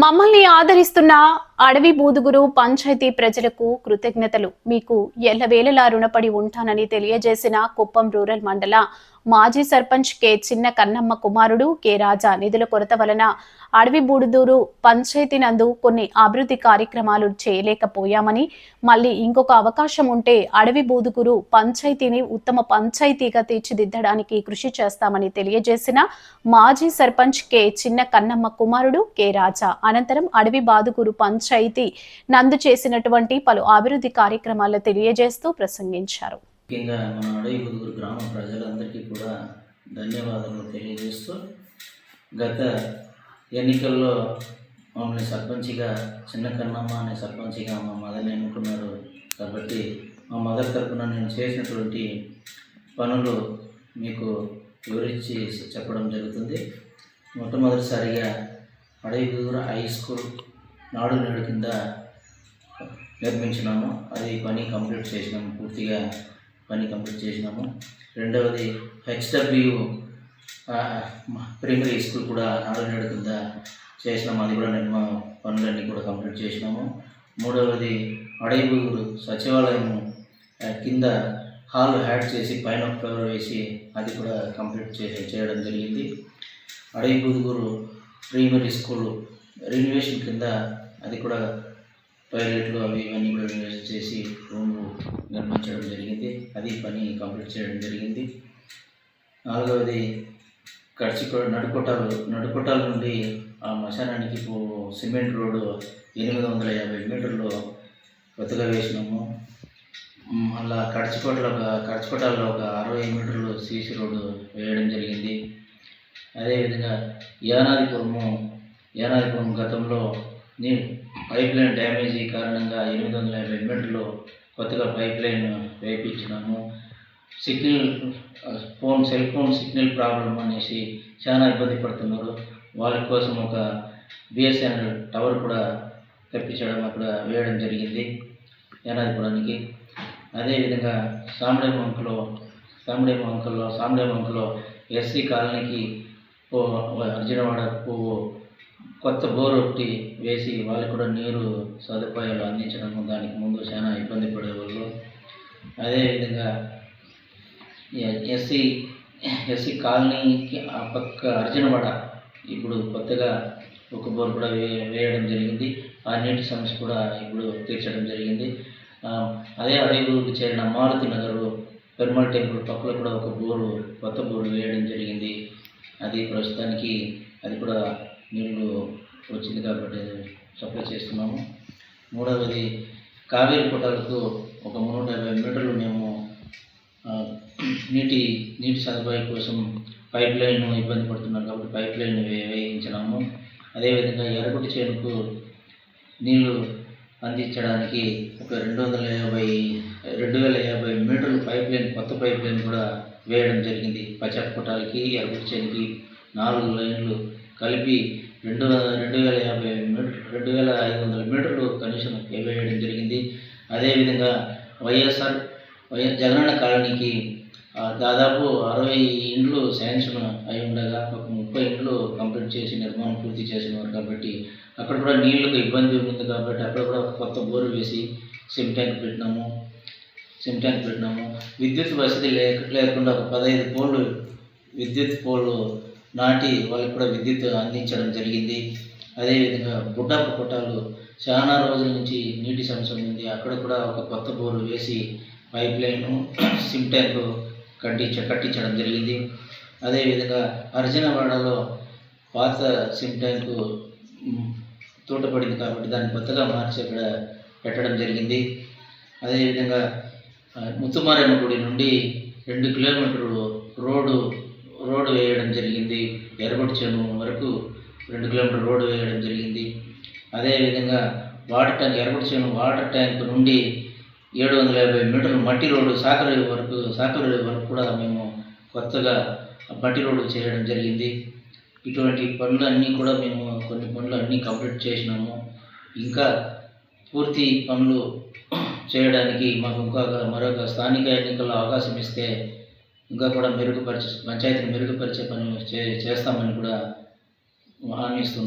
మమ్మల్ని ఆదరిస్తున్న అడవి బూదుగురు పంచాయతీ ప్రజలకు కృతజ్ఞతలు. మీకు ఎల్లవేళలా రుణపడి ఉంటానని తెలియజేసిన కుప్పం రూరల్ మండల మాజీ సర్పంచ్ కె చిన్న కన్నమ్మ కుమారుడు కె రాజా. నిధుల కొరత వలన అడవి బూడుదూరు పంచాయతీ నందు కొన్ని అభివృద్ధి కార్యక్రమాలు చేయలేకపోయామని, మళ్ళీ ఇంకొక అవకాశం ఉంటే అడవి బూదుగురు పంచాయతీని ఉత్తమ పంచాయతీగా తీర్చిదిద్దడానికి కృషి చేస్తామని తెలియజేసిన మాజీ సర్పంచ్ కె చిన్న కన్నమ్మ కుమారుడు కె రాజా. అనంతరం అడవి బాదుగురు పంచాయతీ నందు చేసినటువంటి పలు అభివృద్ధి కార్యక్రమాలు తెలియజేస్తూ ప్రసంగించారు. ముఖ్యంగా మన అడవి బూదుగురు గ్రామ ప్రజలందరికీ కూడా ధన్యవాదాలు తెలియజేస్తూ, గత ఎన్నికల్లో మమ్మల్ని సర్పంచిగా చిన్న కన్నమ్మ అనే సర్పంచిగా మా మదర్ని ఎన్నుకున్నారు. కాబట్టి మా మదర్ తరఫున నేను చేసినటువంటి పనులు మీకు వివరించి చెప్పడం జరుగుతుంది. మొట్టమొదటిసారిగా అడవి బూదుగురు హై స్కూల్ నాడు నేడు కింద నిర్మించినాము. అది పని కంప్లీట్ చేసినాము, పూర్తిగా పని కంప్లీట్ చేసినాము. రెండవది హెచ్డబ్ల్యూ ప్రైమరీ స్కూల్ కూడా నాడు నేడు కింద చేసినాము. అది కూడా పనులన్నీ కూడా కంప్లీట్ చేసినాము. మూడవది అడవి బూదుగురు సచివాలయం కింద హాల్ యాడ్ చేసి పైన ఫ్లోర్ వేసి అది కూడా కంప్లీట్ చేయడం జరిగింది. అడవి బూదుగురు ప్రైమరీ స్కూల్ రెన్యువేషన్ కింద అది కూడా టాయిలెట్లు అవి ఇవన్నీ కూడా రెన్యువేషన్ చేసి రూమ్లు నిర్మించడం జరిగింది. అది పని కంప్లీట్ చేయడం జరిగింది. నాలుగవది నడుకోటాల నుండి ఆ మశానానికి సిమెంట్ రోడ్డు 850 మీటర్లు కొత్తగా వేసినాము. మళ్ళా కడిచికోటలో ఒక 60 మీటర్లు సీసీ రోడ్డు వేయడం జరిగింది. అదేవిధంగా యానాదిపురం గతంలో పైప్ లైన్ డ్యామేజీ కారణంగా 850 మీటర్లు కొత్తగా పైప్ లైన్ వేయించినాము. సెల్ ఫోన్ సిగ్నల్ ప్రాబ్లం అనేసి చాలా ఇబ్బంది పడుతున్నారు. వాళ్ళ కోసం ఒక బిఎస్ఎన్ఎల్ టవర్ కూడా తెప్పించడం అక్కడ వేయడం జరిగింది యానాదిపురానికి. అదేవిధంగా సాంబ్రేమంకలో ఎస్సీ కాలనీకి అర్జునవాడ కొత్త బోర్ ఒకటి వేసి వాళ్ళకు కూడా నీరు సదుపాయాలు అందించడము. దానికి ముందు చాలా ఇబ్బంది పడేవాళ్ళు. అదేవిధంగా ఎస్సీ కాలనీకి ఆ పక్క అర్జునవాడ ఇప్పుడు కొత్తగా ఒక బోర్ కూడా వేయడం జరిగింది. ఆ నీటి సమస్య కూడా ఇప్పుడు తీర్చడం జరిగింది. అదే అడవికి చేరిన మారుతి నగరు పెరుమాళ్ టెంపుల్ పక్కలో కూడా ఒక కొత్త బోరు వేయడం జరిగింది. అది ప్రస్తుతానికి అది కూడా నీళ్లు వచ్చింది కాబట్టి సప్లై చేస్తున్నాము. మూడవది కావేరి కోటలకు ఒక 350 మీటర్లు మేము నీటి సదుపాయం కోసం పైప్ లైన్ ఇబ్బంది పడుతున్నారు కాబట్టి పైప్ లైన్ వేయించినాము. అదేవిధంగా ఎర్రగుట్టి చేనుకు నీళ్లు అందించడానికి ఒక 2050 మీటర్లు కొత్త పైప్ లైన్ కూడా వేయడం జరిగింది. పచ్చకోటాలకి ఎర్రగుట్టి చేనుకి 4 లైన్లు కలిపి 2500 మీటర్లు కనీసం వేయడం జరిగింది. అదేవిధంగా జగనన్న కాలనీకి దాదాపు 60 ఇండ్లు శాంక్షన్ అయి ఉండగా ఒక 30 ఇండ్లు కంప్లీట్ చేసి నిర్మాణం పూర్తి చేసినారు. కాబట్టి అక్కడ కూడా నీళ్లకు ఇబ్బంది ఉంది కాబట్టి అక్కడ కూడా కొత్త బోరు వేసి సిమ్ ట్యాంక్ పెట్టినాము. విద్యుత్ వసతి లేకుండా ఒక 15 పోల్లు విద్యుత్ పోల్లు నాటి వాళ్ళకి కూడా విద్యుత్ అందించడం జరిగింది. అదేవిధంగా బుడ్డప్ప కొట్టాలు చాలా రోజుల నుంచి నీటి సమస్య ఉంది. అక్కడ కూడా ఒక కొత్త బోరు వేసి పైప్ లైను సిమ్ ట్యాంకు కట్టించడం జరిగింది. అదేవిధంగా అర్జునవాడలో పాత సిమ్ ట్యాంకు తూటపడింది కాబట్టి దాన్ని కొత్తగా మార్చి అక్కడ పెట్టడం జరిగింది. అదేవిధంగా ముత్తుమారమ్మ గుడి నుండి 2 కిలోమీటర్లు రోడ్డు వేయడం జరిగింది. ఎర్రగొట్టి చెరువు వరకు 2 కిలోమీటర్ల రోడ్డు వేయడం జరిగింది. అదేవిధంగా ఎర్రగొట్టి చెరువు వాటర్ ట్యాంక్ నుండి 750 మీటర్లు మట్టి రోడ్డు సాకలి వరకు కూడా మేము కొత్తగా మట్టి రోడ్డు చేయడం జరిగింది. ఇటువంటి పనులు అన్నీ కూడా మేము కొన్ని పనులు అన్నీ కంప్లీట్ చేసినాము. ఇంకా పూర్తి పనులు చేయడానికి మాకు మరొక స్థానిక ఎన్నికల్లో అవకాశం ఇస్తే ఇంకా కూడా పంచాయతీని మెరుగుపరిచే పని చేస్తామని కూడా హామీ ఇస్తున్నాం.